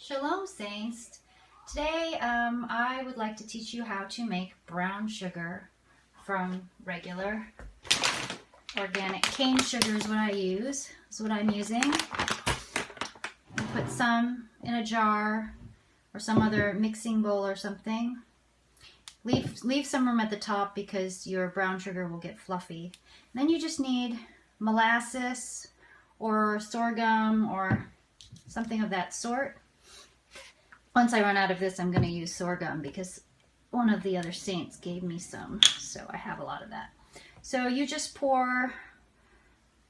Shalom, Saints. Today I would like to teach you how to make brown sugar from regular organic cane sugar is what I use. Is what I'm using. Put some in a jar or some other mixing bowl or something. Leave some room at the top because your brown sugar will get fluffy. And then you just need molasses or sorghum or something of that sort. Once I run out of this, I'm going to use sorghum because one of the other saints gave me some, so I have a lot of that. So you just pour,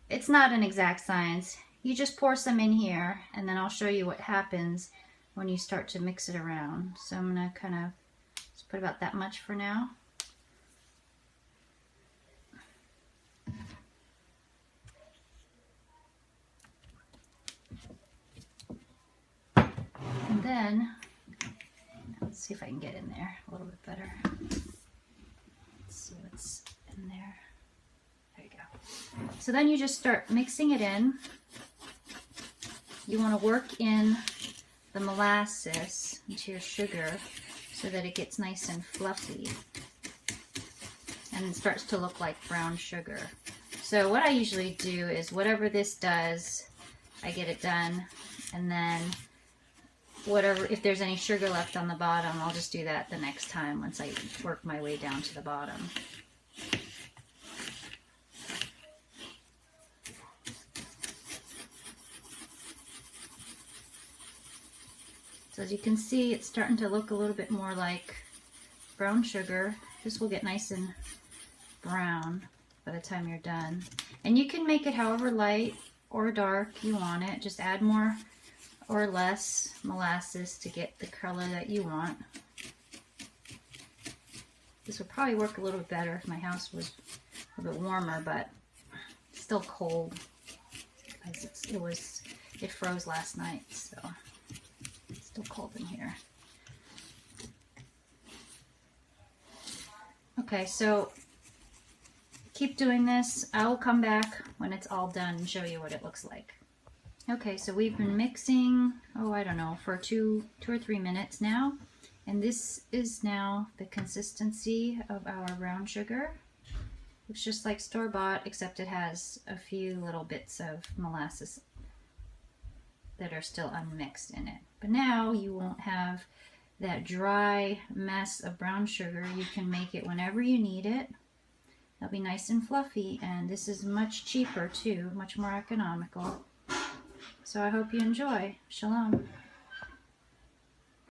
it's not an exact science, you just pour some in here and then I'll show you what happens when you start to mix it around. So I'm going to kind of just put about that much for now. And then, let's see if I can get in there a little bit better. Let's see what's in there. There you go. So then you just start mixing it in. You want to work in the molasses into your sugar so that it gets nice and fluffy and it starts to look like brown sugar. So what I usually do is whatever this does, I get it done, and then whatever, if there's any sugar left on the bottom, I'll just do that the next time once I work my way down to the bottom. So as you can see, it's starting to look a little bit more like brown sugar. This will get nice and brown by the time you're done. And you can make it however light or dark you want it. Just add more or less molasses to get the color that you want. This would probably work a little bit better if my house was a bit warmer, but still cold because it froze last night, so it's still cold in here. Okay, so keep doing this. I will come back when it's all done and show you what it looks like. Okay, so we've been mixing, I don't know, for two or 3 minutes now. And this is now the consistency of our brown sugar. It's just like store-bought, except it has a few little bits of molasses that are still unmixed in it. But now you won't have that dry mess of brown sugar. You can make it whenever you need it. It'll be nice and fluffy, and this is much cheaper too, much more economical. So I hope you enjoy. Shalom.